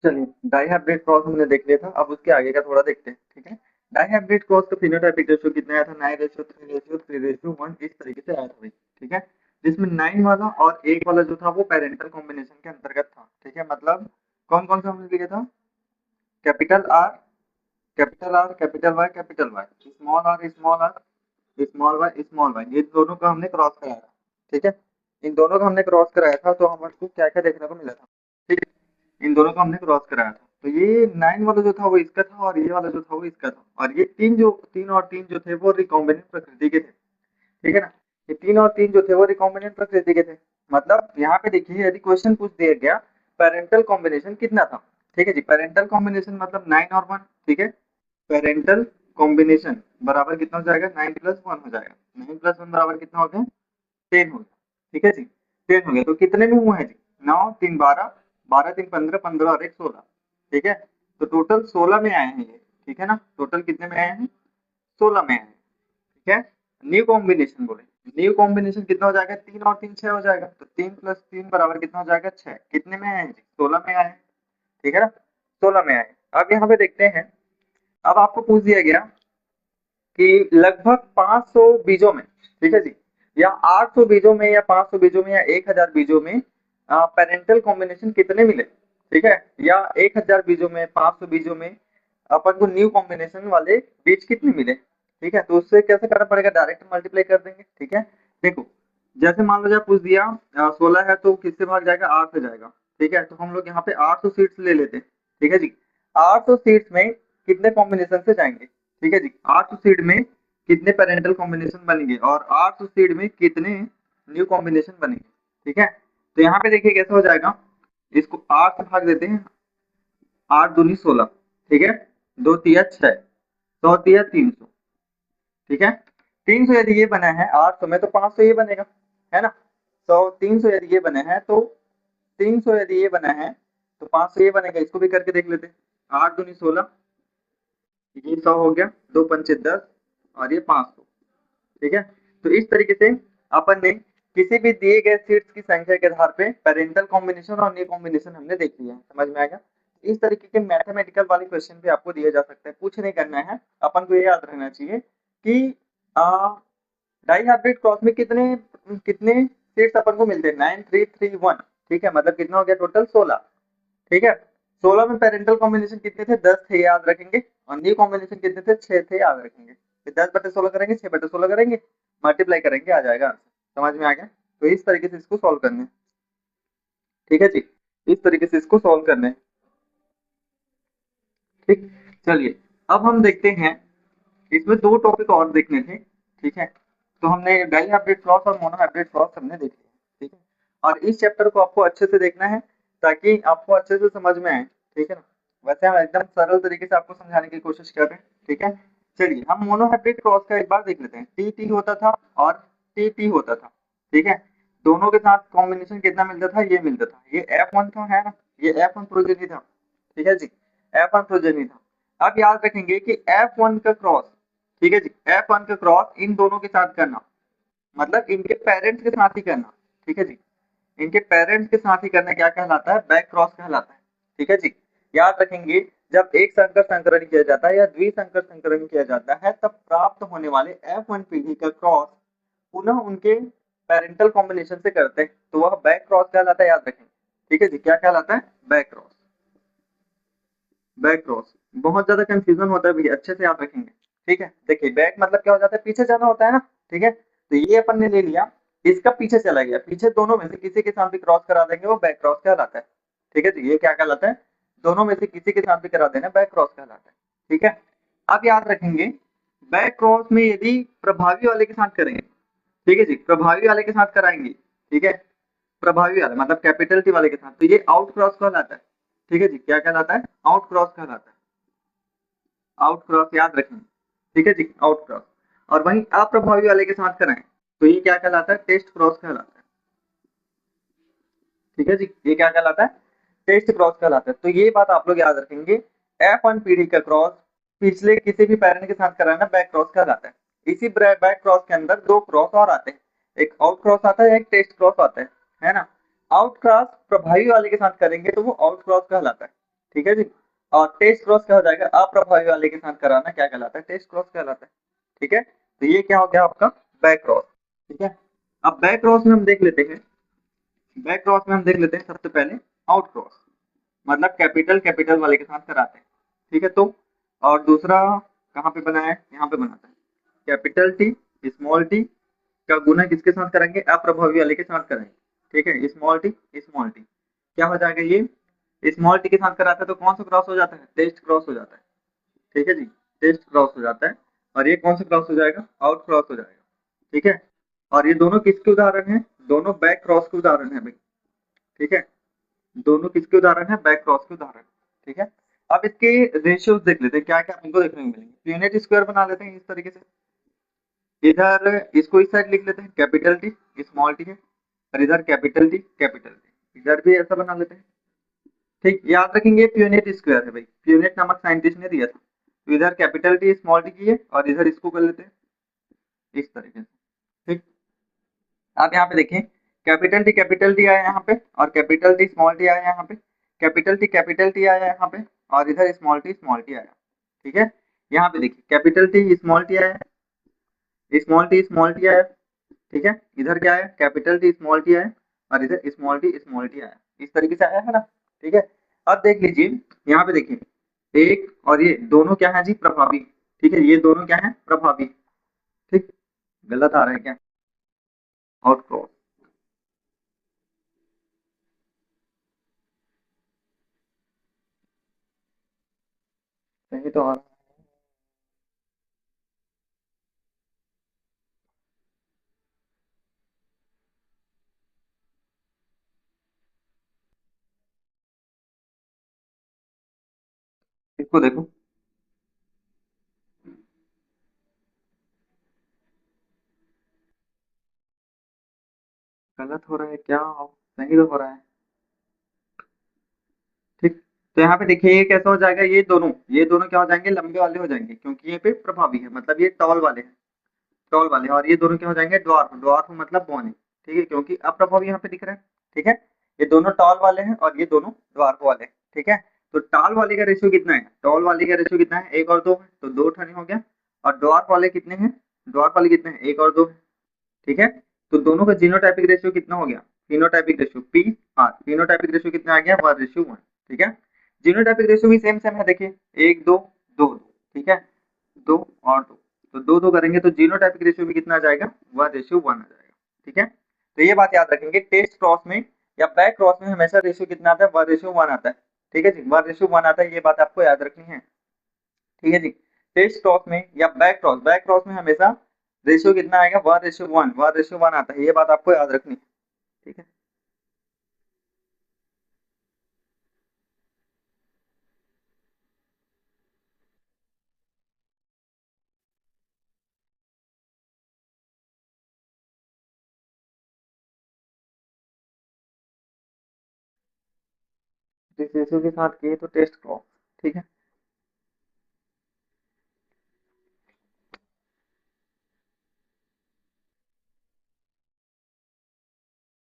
चलिए, dihybrid cross हमने देख लिया था, अब उसके आगे का थोड़ा देखते हैं, ठीक है। डाइहाइब्रिड क्रॉस का फिनोटाइपिक रेशियो कितना आया था, 9:3:3:1 इस तरीके से आया था भाई, ठीक है। जिसमें 9 वाला और 1 वाला जो था वो पेरेंटल कॉम्बिनेशन के अंतर्गत था, ठीक है। मतलब कौन कौन सा हमने लिया था, capital R, capital R, capital Y, capital Y, small r, small r, small y, small y, ये दोनों का हमने क्रॉस कराया था, ठीक है। इन दोनों का हमने क्रॉस कराया था तो हमको क्या क्या देखने को मिला था, ठीक है। इन दोनों का हमने क्रॉस कराया था, तो ये 9 वाला जो था वो इसका था और ये वाला जो था वो इसका था, और ये तीन और तीन जो थे वो रिकॉम्बिनेंट प्रकृति के थे, ठीक है ना। ये तीन और तीन जो थे वो रिकॉम्बिनेंट प्रकृति के थे। मतलब यहाँ पे देखिए, यदि क्वेश्चन पूछ दिया गया पेरेंटल कॉम्बिनेशन कितना था, ठीक है जी। पेरेंटल कॉम्बिनेशन मतलब 9 और 1, ठीक है। पेरेंटल कॉम्बिनेशन बराबर कितना हो जाएगा, 9+1 हो जाएगा। 9+1 बराबर कितना हो गया, 10 हो गया, ठीक है जी। 10 हो गया, तो कितने में हुआ है जी, 9 3 12, 12 3 15, 15 और 1 16, ठीक है। तो टोटल 16 में आए हैं ये, ठीक है ना। टोटल कितने में आए हैं, 16 में आए हैं, ठीक है। न्यू कॉम्बिनेशन बोले, न्यू कॉम्बिनेशन कितना हो जाएगा, 3 और 3 6 हो जाएगा, तो 3+3 बराबर कितना हो जाएगा, 6। कितने में आए हैं जी, 16 में आए हैं, ठीक है ना। 16 में आए। अब यहाँ पे देखते हैं, अब आपको पूछ दिया गया कि लगभग 500 बीजों में, ठीक है जी, या 800 बीजों में या 500 बीजों में या 1000 बीजों में पेरेंटल कॉम्बिनेशन कितने मिले, ठीक है। या 1000 बीजों में, 500 बीजों में अपन को न्यू कॉम्बिनेशन वाले बीज कितने मिले, ठीक है। तो उससे कैसे करना पड़ेगा, डायरेक्ट मल्टीप्लाई कर देंगे, ठीक है। देखो, जैसे मान लो, जब पूछ दिया 16 है तो किससे भाग जाएगा, 8 से जाएगा, ठीक है। तो हम लोग यहाँ पे 800 सीट्स ले लेते हैं, ठीक है जी। 800 सीट्स में कितने कॉम्बिनेशन से जाएंगे, ठीक है जी। 800 सीड में कितने पेरेंटल कॉम्बिनेशन बनेंगे और 800 सीड में कितने न्यू कॉम्बिनेशन बनेंगे, ठीक है। तो यहाँ पे देखिए कैसा हो जाएगा, इसको 8 से भाग देते हैं, 8 दूनी 16, ठीक है। 2 तिया 6, 100 तिया 300, ठीक है। 300 यदि ये बना है 800 में, तो 500 ये बनेगा, है ना। तो 300 यदि ये बने हैं तो 300 यदि ये बना है तो 500 ये बनेगा। इसको भी करके देख लेते हैं, 8 दूनी 16, ये 100 हो गया, 2 पंचे 10 और ये 500, ठीक है। तो इस तरीके से अपन ने किसी भी दिए गए सीट्स की संख्या के आधार पे पेरेंटल कॉम्बिनेशन और न्यू कॉम्बिनेशन हमने देख लिया है, समझ में आएगा। इस तरीके के मैथमेटिकल वाले क्वेश्चन भी आपको दिए जा सकते हैं, कुछ नहीं करना है, अपन को ये याद रहना चाहिए कि डाई हाइब्रिड क्रॉस में कितने कितने सीट्स अपन को मिलते हैं, 9 3 3 1, ठीक है। मतलब कितना हो गया टोटल, 16, ठीक है। 16 में पेरेंटल कॉम्बिनेशन कितने थे, 10 थे, याद रखेंगे। और न्यू कॉम्बिनेशन कितने थे, 6 थे, याद रखेंगे। फिर 10/16 करेंगे, 6/16 करेंगे, मल्टीप्लाई करेंगे, आ जाएगा आंसर, समझ में आ गया। तो इस तरीके से इसको सॉल्व करना है, ठीक है जी। इस तरीके से इसको सॉल्व करना है, ठीक। चलिए, अब हम देखते हैं, इसमें दो टॉपिक और देखने थे, ठीक है। तो हमने डाई हाइब्रिड क्रॉस और मोनो हाइब्रिड क्रॉस हमने देख लिया, ठीक है। और इस चैप्टर को आपको अच्छे से देखना है ताकि आपको अच्छे से समझ में आए, ठीक है ना। वैसे हम एकदम सरल तरीके से आपको समझाने की कोशिश कर रहे हैं, ठीक है। चलिए, हम मोनो हाइब्रिड क्रॉस का एक बार देख लेते हैं। टी टी होता था और टी टी होता था, ठीक है। दोनों के साथ कॉम्बिनेशन कितना मिलता था, ये मिलता था, ये F1 था, है ना। ये F1 प्रोजेनी था, ठीक है जी। F1 प्रोजेनी था। अब याद रखेंगे कि F1 का क्रॉस, ठीक है जी, F1 का क्रॉस इन दोनों के साथ करना, मतलब इनके पेरेंट्स के साथ ही करना, ठीक है जी। इनके पेरेंट्स के साथ ही करना क्या कहलाता है, बैक क्रॉस कहलाता है, ठीक है जी। याद रखेंगे, जब एक संकर संकरण किया जाता है या द्विसंकर संकरण किया जाता है, तब प्राप्त होने वाले F1 पीढ़ी का क्रॉस पुनः उनके पेरेंटल कॉम्बिनेशन से करते हैं तो वह बैक क्रॉस कहलाता है, याद रखेंगे, ठीक है जी। क्या कहलाता है, बैक क्रॉस। बैक क्रॉस बहुत ज्यादा कंफ्यूजन होता है भैया, अच्छे से याद रखेंगे, ठीक है। देखिए, बैक मतलब क्या हो जाता है, पीछे जाना होता है ना, ठीक है। तो ये अपन ने ले लिया, इसका पीछे चला गया, पीछे दोनों में से किसी के साथ भी क्रॉस करा देंगे वो बैक क्रॉस कहलाता है, ठीक है जी। ये क्या कहलाता है, दोनों में से किसी के साथ भी करा देना बैक क्रॉस कहलाता है, ठीक है। अब याद रखेंगे, बैक क्रॉस में यदि प्रभावी वाले के साथ करेंगे, ठीक है जी, प्रभावी वाले के साथ कराएंगे, ठीक है। प्रभावी वाले मतलब कैपिटल टी वाले के साथ, तो ये आउट क्रॉस कहलाता है, ठीक है जी। क्या कहलाता है, आउट क्रॉस कहलाता है। आउट क्रॉस याद रखेंगे, ठीक है जी, आउट क्रॉस। और वहीं अप्रभावी वाले के साथ कराएं तो ये क्या कहलाता है, टेस्ट क्रॉस कहलाता है, ठीक है जी। ये क्या कहलाता है, टेस्ट क्रॉस कहलाता है। तो ये बात आप लोग याद रखेंगे, F1 पीढ़ी का क्रॉस पिछले किसी भी पेरेंट के साथ कराना बैक क्रॉस कहलाता है। इसी बैक क्रॉस के अंदर दो क्रॉस और आते हैं, एक आउट क्रॉस आता है, एक टेस्ट क्रॉस आता है ना। आउट क्रॉस प्रभावी वाले के साथ करेंगे तो वो आउट क्रॉस कहलाता है, ठीक है जी। और टेस्ट क्रॉस क्या हो जाएगा, अप्रभावी वाले के साथ कराना क्या कहलाता है, टेस्ट क्रॉस कहलाता है। ठीक है, तो ये क्या हो गया आपका बैक क्रॉस। ठीक है, अब बैक क्रॉस में हम देख लेते हैं, बैक क्रॉस में हम देख लेते हैं सबसे पहले आउट क्रॉस, मतलब कैपिटल कैपिटल वाले के साथ कराते हैं। ठीक है, तो और दूसरा कहाँ पे बना है, यहाँ पे बनाता है, कैपिटल टी स्मॉल टी का गुना किसके साथ करेंगे, अप्रभावी वाले के साथ करेंगे। ठीक है, स्मॉल टी क्या हो जाएगा, ये स्मॉल टी के साथ कराता है तो कौन सा क्रॉस हो जाता है, टेस्ट क्रॉस हो जाता है। ठीक है जी, टेस्ट क्रॉस हो जाता है। और ये कौन सा क्रॉस हो जाएगा, आउट क्रॉस हो जाएगा। ठीक है, और ये दोनों किसके उदाहरण है, दोनों बैक क्रॉस के उदाहरण है भाई। ठीक है, दोनों किसके उदाहरण है, बैक क्रॉस के उदाहरण। ठीक है, अब इसके रेशियोज देख लेते हैं, क्या क्या हमको देखने को मिलेंगे। यूनिट स्क्वायर बना लेते हैं इस तरीके से, इधर इसको इस साइड लिख लेते हैं कैपिटल टी स्मॉल टी है, और इधर कैपिटल टी इधर भी ऐसा बना लेते हैं। ठीक, याद रखेंगे प्यूनेट स्क्वायर है भाई, प्यूनेट नामक साइंटिस्ट ने दिया था। तो इधर कैपिटल टी स्मॉल टी की है और इधर इसको कर लेते हैं इस तरीके से। ठीक, आप यहाँ पे देखिए कैपिटल टी आया यहाँ पे और कैपिटल टी स्मॉल टी आया यहाँ पे, कैपिटल टी आया यहाँ पे और इधर स्मॉल टी आया। ठीक है, यहाँ पे देखिए कैपिटल टी स्मॉल टी आया, स्मॉल टी आया। ठीक है, इधर क्या आया, कैपिटल टी स्मॉल टी आया और इधर स्मॉल टी आया, इस तरीके से आया है ना। ठीक है, अब देख लीजिए यहाँ पे देखिए एक और ये दोनों क्या है जी, प्रभावी। ठीक है, ये दोनों क्या है, प्रभावी। ठीक, गलत आ रहा है क्या, आउट क्रॉस सही तो आ रहा है, इसको देखो गलत हो रहा है क्या, सही तो हो रहा है। ठीक, तो यहाँ पे देखिए ये कैसा हो जाएगा, ये दोनों क्या हो जाएंगे, लंबे वाले हो जाएंगे क्योंकि ये पे प्रभावी है, मतलब ये टॉल वाले हैं, टॉल वाले। और ये दोनों क्या हो जाएंगे, ड्वार्फ, ड्वार्फ मतलब बौने। ठीक है, क्योंकि अप्रभावी यहाँ पे दिख रहा है। ठीक है, ये दोनों टॉल वाले हैं और ये दोनों ड्वार्फ वाले हैं। ठीक है, तो टॉल वाले का रेशियो कितना है, टॉल वाले का रेशियो कितना है, एक और दो है, तो दो ठने हो गया। और ड्वार्फ वाले कितने हैं, ड्वार्फ वाले कितने हैं, एक और दो है। ठीक है, तो दोनों का जीनोटाइपिक रेशियो कितना हो गया, phenotypic ratio P R, phenotypic ratio कितना आ गया, 1:1। ठीक है, जीनोटाइपिक रेशियो भी सेम सेम है, देखिए एक दो दो दो। ठीक है, दो और दो, तो दो दो करेंगे तो जीनोटाइपिक रेशियो भी कितना आ जाएगा, 1:1 आ जाएगा। ठीक है, तो ये बात याद रखेंगे, टेस्ट क्रॉस में या बैक क्रॉस में हमेशा रेशियो कितना आता है, 1:1 आता है। ठीक है जी, 1:1 आता है, ये बात आपको याद रखनी है। ठीक है जी, टेस्ट क्रॉस में या बैक क्रॉस में हमेशा रेशियो कितना आएगा, 1:1 आता है, ये बात आपको याद रखनी है। ठीक है, जिस रेशियो के साथ किए तो टेस्ट क्रॉस। ठीक है,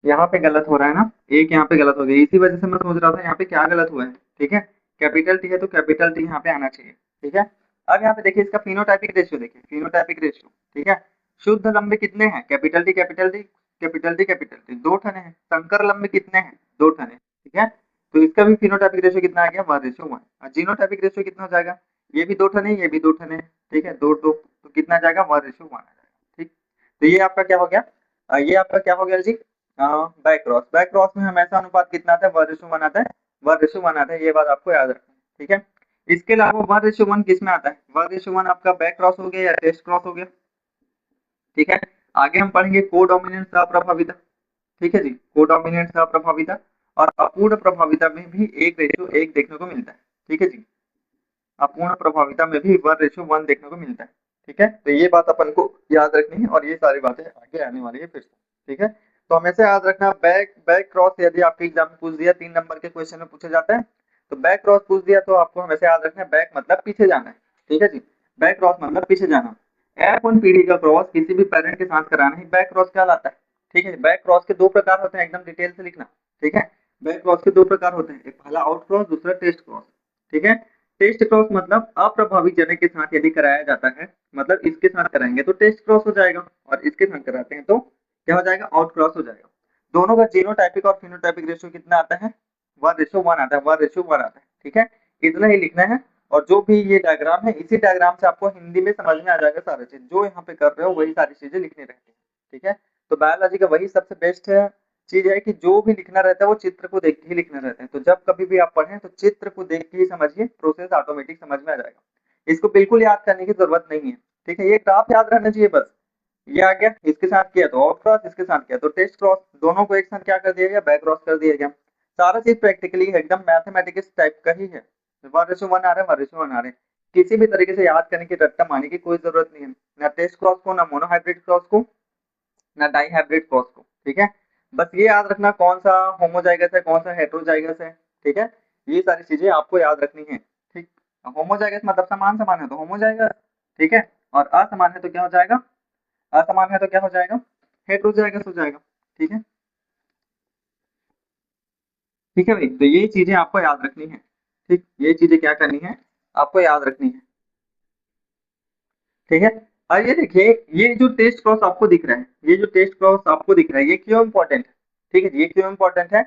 यहाँ पे गलत हो रहा है ना, एक यहाँ पे गलत हो गया, इसी वजह से मैं सोच रहा था यहाँ पे क्या गलत हुआ है। ठीक है, कैपिटल टी है तो कैपिटल टी यहाँ पे आना चाहिए। ठीक है, अब यहाँ पे देखिए इसका फिनोटाइपिक रेशियो देखिए, फिनोटाइपिक रेशियो। ठीक है, शुद्ध लंबे कितने हैं, कैपिटल टी दो ठने हैं, संकर लंबे कितने हैं, दो ठने। ठीक है, तो इसका भी फिनोटाइपिक रेशियो कितना आ गया, 1:1। और जीनोटाइपिक रेशियो कितना हो जाएगा, ये भी दो ठने ये भी दो ठने हैं। ठीक है, दो दो तो कितना आ जाएगा, 1:1 आ जाएगा। ठीक, तो ये आपका क्या हो गया, ये आपका क्या हो गया जी, बैक क्रॉस। बैक क्रॉस में हमेशा अनुपात कितना आता है, 1:1 आता है, 1:1 आता है, ये बात आपको याद रखना है। ठीक है, इसके अलावा 1:1 किस में आता है, 1:1 आपका बैक क्रॉस हो गया या टेस्ट क्रॉस हो गया। ठीक है, आगे हम पढ़ेंगे कोडोमिनेंस अप्रभाविता। ठीक है जी, कोडोमिनेंस अप्रभाविता और अपूर्ण प्रभाविता में भी 1:1 देखने को मिलता है। ठीक है जी, अपूर्ण प्रभाविता में भी 1:1 देखने को मिलता है। ठीक है, तो ये बात अपन को याद रखनी है और ये सारी बातें आगे आने वाली है फिर से। ठीक है, तो हमेशा याद रखना बैक बैक क्रॉस यदि आपके एग्जाम में पूछ दिया, 3 नंबर के क्वेश्चन में पूछा जाता है, तो बैक क्रॉस पूछ दिया तो आपको हमेशा याद रखना है बैक मतलब पीछे जाना है। ठीक है जी, बैक क्रॉस मतलब पीछे जाना। F1 पीढ़ी का क्रॉस किसी भी पेरेंट के साथ कराना ही बैक क्रॉस कहलाता है। ठीक है, बैक क्रॉस के दो प्रकार होते हैं, एकदम डिटेल से लिखना। ठीक है, बैक क्रॉस के दो प्रकार होते हैं, एक पहला आउट क्रॉस, दूसरा टेस्ट क्रॉस। ठीक है। टेस्ट क्रॉस मतलब अप्रभावी जनक के साथ यदि कराया जाता है, मतलब इसके साथ कराएंगे तो टेस्ट क्रॉस हो जाएगा, और इसके साथ कराते हैं तो क्या हो जाएगा, आउट क्रॉस हो जाएगा। दोनों का जीनोटाइपिक और फिनोटाइपिक रेशियो कितना आता है, 1:1 आता है, 1:1 आता है। ठीक है, इतना ही लिखना है। और जो भी ये डायग्राम है, इसी डायग्राम से आपको हिंदी में समझ में आ जाएगा सारा चीज, जो यहाँ पे कर रहे हो वही सारी चीजें लिखनी रहती है। ठीक है, तो बायोलॉजी का वही सबसे बेस्ट है चीज है कि जो भी लिखना रहता है वो चित्र को देख के ही लिखना रहता है। तो जब कभी भी आप पढ़ें तो चित्र को देख के ही समझिए, प्रोसेस ऑटोमेटिक समझ में आ जाएगा। इसको बिल्कुल याद करने की जरूरत नहीं है। ठीक है, ये ग्राफ याद रहना चाहिए बस। ये आ गया, इसके साथ किया तो आउट क्रॉस, इसके साथ किया तो टेस्ट क्रॉस, दोनों को एक साथ क्या कर दिया गया, बैक क्रॉस कर दिया गया। सारा चीज प्रैक्टिकली एकदम मैथमेटिक्स टाइप का ही है। 1:1 आ रहा है, 1:1 आ रहे हैं। किसी भी तरीके से याद करने की, रट्टा मारने की कोई जरूरत नहीं है, ना टेस्ट क्रॉस को, ना मोनोहाइब्रिड क्रॉस को, ना डाई हाइब्रिड क्रॉस को। ठीक है, बस ये याद रखना कौन सा होमोजाइगस है, कौन सा हेटेरोजाइगस है। ठीक है, ये सारी चीजें आपको याद रखनी है। ठीक, होमोजाइगस मतलब समान समान है तो होमोजाइगस। ठीक है, और असमान है तो क्या हो जाएगा, असमान है तो क्या हो जाएगा, हेटेरोजाइगस हो जाएगा। ठीक है, ठीक है भाई, तो ये चीजें आपको याद रखनी है। ठीक, ये चीजें क्या करनी है, आपको याद रखनी है। ठीक है, और ये देखिए, ये जो टेस्ट क्रॉस आपको दिख रहा है, ये जो टेस्ट क्रॉस आपको दिख रहा है, ये क्यों इंपॉर्टेंट है। ठीक है, ये क्यों इंपॉर्टेंट है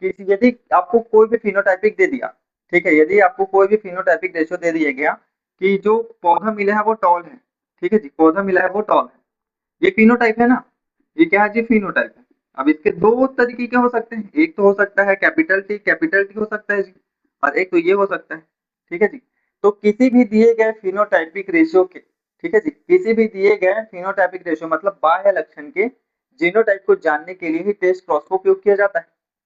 कि यदि आपको कोई भी फिनोटाइपिक दे दिया, ठीक है, यदि आपको कोई भी फिनोटाइपिक रेशियो दे दिया गया कि जो पौधा मिला है वो टॉल है, ठीक है जी, पौधा मिला है वो टॉल है, ये फिनोटाइप है ना, ये क्या है जी, फिनोटाइप है। अब इसके दो तरीके के हो सकते हैं, एक तो हो सकता है कैपिटल टी हो सकता है जी, और एक तो ये हो सकता है। ठीक है जी, तो किसी भी दिए गए फिनोटाइपिक रेशियो के, ठीक है जी, किसी भी दिए गए फिनोटाइपिक रेशियो मतलब बाह्य लक्षण के जीनोटाइप को जानने के लिए ही टेस्ट क्रॉस को उपयोग किया जाता है।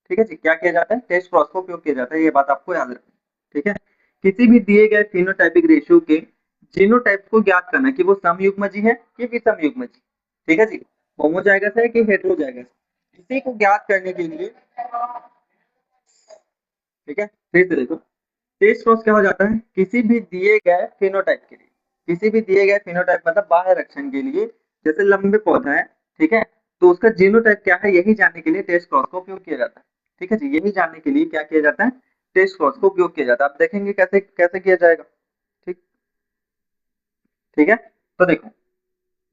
ठीक है जी, क्या किया जाता है, टेस्ट क्रॉस को उपयोग किया जाता है, ये बात आपको याद रखनी है। ठीक है, किसी भी दिए गए फिनोटाइपिक रेशियो के जीनोटाइप को ज्ञात करना कि वो समयुग्मजी है कि विषमयुग्मजी। ठीक है जी, होमोजाइगस है कि हेटेरोजाइगस, इसी को ज्ञात करने के लिए, ठीक है, फिर से देखो, टेस्ट क्रॉस क्या हो जाता है, किसी भी दिए गए फिनोटाइप के लिए, किसी भी दिए गए फिनोटाइप मतलब बाह्य लक्षण के लिए, जैसे लंबे पौधा है, ठीक है, तो उसका जीनोटाइप क्या है यही जानने के लिए टेस्ट क्रॉस का उपयोग किया जाता है। ठीक है जी, यही जानने के लिए क्या किया जाता है, टेस्ट क्रॉस का उपयोग किया जाता है। आप देखेंगे कैसे कैसे किया जाएगा। ठीक, ठीक है, तो देखो,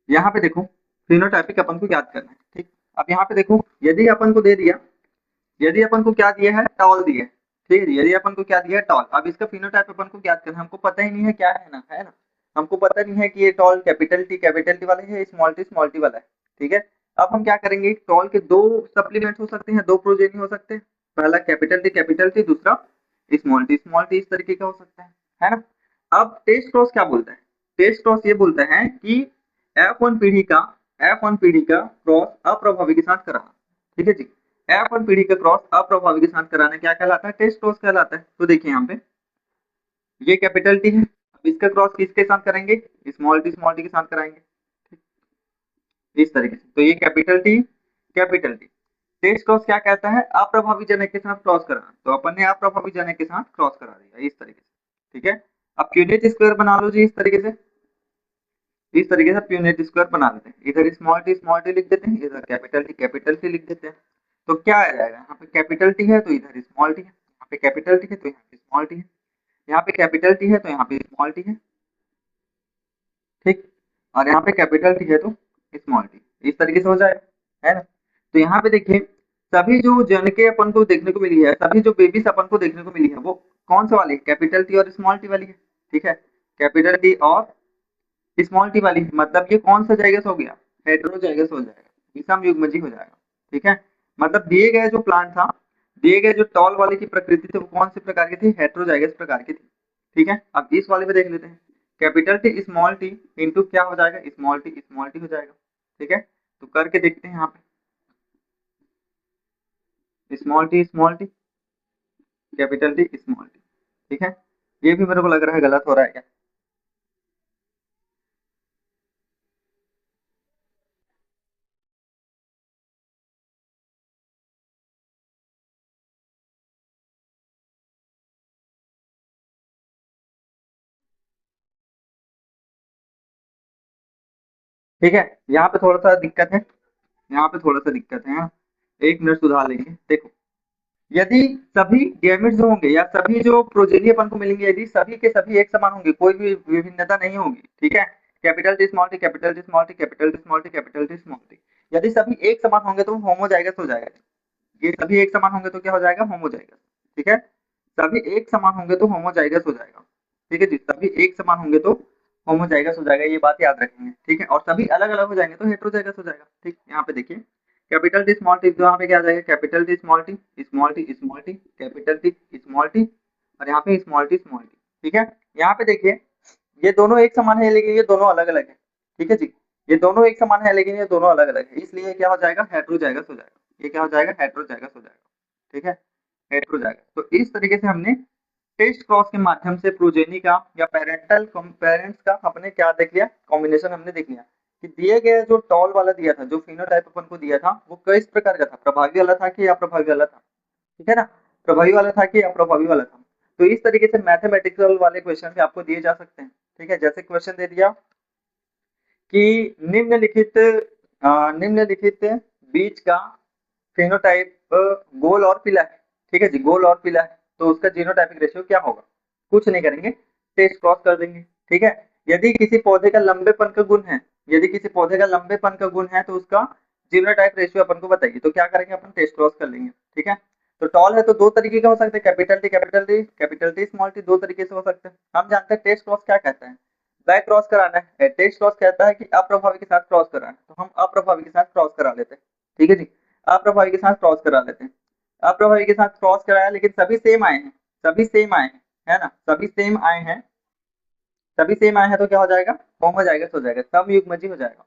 यहाँ पे देखो, फिनोटाइपिक अपन को याद करना है। ठीक, अब यहाँ पे देखो, यदि अपन को दे दिया, यदि अपन को क्या दिया है, टॉल दिया है। ठीक है, यदि अपन को क्या दिया है, टॉल, अब इसका फिनोटाइप अपन को ज्ञात करना है, हमको पता ही नहीं है क्या है ना, है ना, हमको पता नहीं है कि ये टॉल कैपिटल टी वाला है, स्मॉल टी वाला है। ठीक है, अब हम क्या करेंगे, टॉल के दो सप्लीमेंट हो सकते हैं, दो प्रोजेनी हो सकते हैं, पहला कैपिटल टी, दूसरा स्मॉल टी इस तरीके का हो सकता है ना। अब टेस्ट क्रॉस क्या बोलता है, टेस्ट क्रॉस ये बोलता है कि एफ वन पीढ़ी का क्रॉस अप्रभावी के साथ कराना। ठीक है जी, एफ वन पीढ़ी का क्रॉस अप्रभावी के साथ कराना क्या कहलाता है, टेस्ट क्रॉस कहलाता है। तो देखिए यहाँ पे, ये कैपिटल टी है, अब इसका क्रॉस किसके साथ करेंगे, स्मॉल टी के साथ कराएंगे। ठीक, इस तरीके से, तो ये कैपिटल टी, टेस्ट क्रॉस क्या कहता है, अप्रभावी जनक के साथ क्रॉस कराना, तो अपन ने अप्रभावी जनक के साथ क्रॉस करा दिया इस तरीके से। ठीक है, अब क्यूनेट स्क्वायर बना लो जी, इस तरीके से, इस तरीके से यूनिट स्क्वायर बना देते हैं, इधर स्मॉल टी लिख देते हैं, इधर कैपिटल टी लिख देते हैं। तो क्या आ जाएगा, यहाँ पे कैपिटल टी है तो इधर स्मॉल टी है, यहाँ पे कैपिटल टी है तो यहाँ पे स्मॉल टी है, यहाँ पे कैपिटल टी है तो यहाँ पे स्मॉल टी है। ठीक, और यहाँ पे कैपिटल टी है तो स्मॉल टी, इस तरीके से हो जाएगा, है ना। तो यहाँ पे देखिए, सभी जो जनके अपन को देखने को मिली है, सभी जो बेबीज अपन को देखने को मिली है, वो कौन सा वाली, कैपिटल टी और स्मॉल टी वाली है। ठीक है, कैपिटल टी और स्मॉल टी वाली, मतलब ये कौन सा जाइगस हो गया, हेटेरोजाइगस हो जाएगा, विषम युग्मजी हो जाएगा। ठीक है, मतलब दिए गए जो प्लांट था, दिए गए जो टॉल वाले की प्रकृति थी वो कौन से प्रकार की थी, हेटेरोजाइगस प्रकार की थी। ठीक है, अब इस वाले में देख लेते हैं, capital T small T into क्या हो जाएगा, स्मॉल टी हो जाएगा। ठीक है, तो करके देखते हैं यहाँ पे, small T capital T small T. ठीक है, ये भी मेरे को लग रहा है गलत हो रहा है क्या। ठीक है, यहाँ पे थोड़ा सा दिक्कत है, यहाँ पे थोड़ा सा दिक्कत है, हाँ? एक मिनट सुधार लेंगे, देखो, यदि सभी गैमेट्स जो होंगे या सभी जो प्रोजेनी अपन को मिलेंगे, यदि सभी के सभी एक समान होंगे, कोई भी विभिन्नता नहीं होगी, ठीक है, capital T small T capital T small T capital T small T capital T small T, यदि सभी एक समान होंगे तो होमोजाइगस हो जाएगा। ये सभी एक समान होंगे तो क्या हो जाएगा, होमोजाइगस। ठीक है, सभी एक समान होंगे तो होमोजाइगस हो जाएगा। ठीक है जी, सभी एक समान होंगे तो होमोजाइगस हो जाएगा, ये बात याद रखेंगे। ठीक है, और सभी अलग अलग हो जाएंगे तो हेट्रोजाइगस हो जाएगा। ठीक, यहाँ पे देखिए कैपिटल टी स्मॉल टी, तो यहाँ पे क्या आ जाएगा, capital T small T small T small T capital T small T, और यहाँ पे स्मॉल टी स्मॉल टी। ठीक है, यहाँ पे देखिए ये दोनों एक समान है लेकिन ये दोनों अलग अलग है। ठीक है जी, ये दोनों एक समान है लेकिन ये दोनों अलग अलग है, इसलिए क्या हो जाएगा, हेट्रोजाइगस हो जाएगा। ये क्या हो जाएगा, हेट्रोजाइगस हो जाएगा। ठीक है, हेट्रोजाइगस। तो इस तरीके से हमने टेस्ट क्रॉस के माध्यम से प्रोजेनी का या पेरेंट्स का अपने क्या देख लिया, कॉम्बिनेशन हमने देख लिया कि दिए गए जो टॉल वाला दिया था, जो फिनोटाइप अपन को दिया था, वो किस प्रकार का था, प्रभावी वाला था कि अप्रभावी वाला था। ठीक है ना, प्रभावी वाला था कि अप्रभावी वाला था। तो इस तरीके से मैथमेटिकल वाले क्वेश्चन भी आपको दिए जा सकते हैं। ठीक है, जैसे क्वेश्चन दे दिया कि निम्नलिखित बीज का फेनोटाइप गोल और पीला है। ठीक है जी, गोल और पीला है, तो उसका जीनोटाइपिक रेशियो क्या होगा, कुछ नहीं करेंगे, टेस्ट क्रॉस कर देंगे। ठीक है, यदि किसी पौधे का लंबेपन का गुण है, यदि किसी पौधे का लंबेपन का गुण है तो उसका जीनोटाइप रेशियो अपन को बताइए, तो क्या करेंगे, अपन टेस्ट क्रॉस कर लेंगे। ठीक है, तो टॉल है तो दो तरीके का हो सकता है, कैपिटल टी स्मॉल टी, दो तरीके से हो सकते हैं। हम जानते हैं टेस्ट क्रॉस क्या कहता है, बैक क्रॉस कराना है। टेस्ट क्रॉस कहता है कि अप्रभावी के साथ क्रॉस कराना है, तो हम अप्रभावी के साथ क्रॉस करा लेते हैं। ठीक है जी, अप्रभावी के साथ क्रॉस करा लेते हैं। अप्रभावी के साथ क्रॉस कराया लेकिन सभी सेम आए हैं, सभी सेम आए हैं, है ना, सभी सेम आए हैं, सभी सेम आए हैं तो क्या हो जाएगा, होमोजाइगस हो जाएगा, समयुग्मजी हो जाएगा।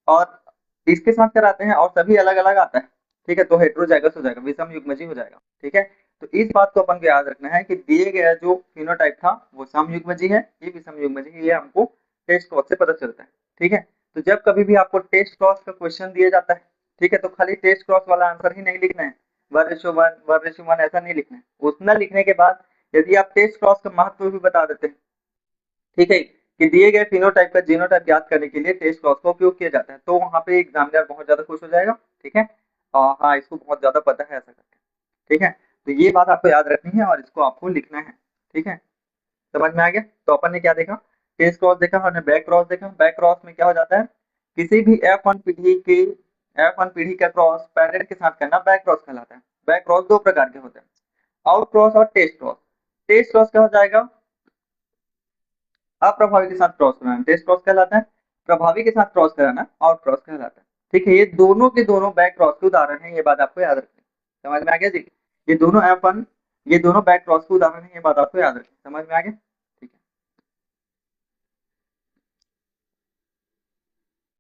और इसके साथ कराते हैं और सभी अलग अलग आता है, ठीक है, तो हेट्रोजाइगस हो जाएगा, विषम युग्मजी हो जाएगा। ठीक है, तो इस बात को अपन को याद रखना है कि दिए गया जो फिनोटाइप था वो समयुग्मजी है, ये विषम युग्मजी है, ये हमको टेस्ट क्रॉस से पता चलता है। ठीक है, तो जब कभी भी आपको टेस्ट क्रॉस का क्वेश्चन दिया जाता है, ठीक है, तो खाली टेस्ट क्रॉस वाला आंसर ही नहीं लिखना है, 1:1 ऐसा नहीं लिखना है। उतना लिखने के बाद यदि आप टेस्ट क्रॉस का महत्व भी बता देते हैं, ठीक है, कि दिए गए फिनोटाइप का जीनोटाइप ज्ञात करने के लिए टेस्ट क्रॉस का उपयोग किया जाता है, तो वहां पे एग्जामिनर बहुत ज्यादा खुश हो जाएगा। ठीक है, और हाँ, इसको बहुत ज्यादा पता है ऐसा करके। ठीक है, तो ये बात आपको याद रखनी है और इसको आपको लिखना है। ठीक है, समझ में आ गया। तो अपन ने क्या देखा, टेस्ट क्रॉस देखा, हमने बैक क्रॉस देखा। बैक क्रॉस में क्या हो जाता है, किसी भी F1 पीढ़ी का क्रॉस पेरेंट के साथ करना बैक क्रॉस कहलाता है। बैक क्रॉस दो प्रकार के होते हैं, आउट क्रॉस और टेस्ट क्रॉस। टेस्ट क्रॉस क्या हो जाएगा, अप्रभावी के साथ क्रॉस कराना टेस्ट क्रॉस कहलाता है, प्रभावी के साथ क्रॉस कराना आउट क्रॉस कहलाता है। ठीक है, ये दोनों के दोनों बैक क्रॉस के उदाहरण है, ये बात आपको याद रखनी है। समझ में आ गया जी, ये दोनों F1 ये दोनों बैक क्रॉस के उदाहरण है, ये बात आपको याद रखनी है। समझ में आ गया।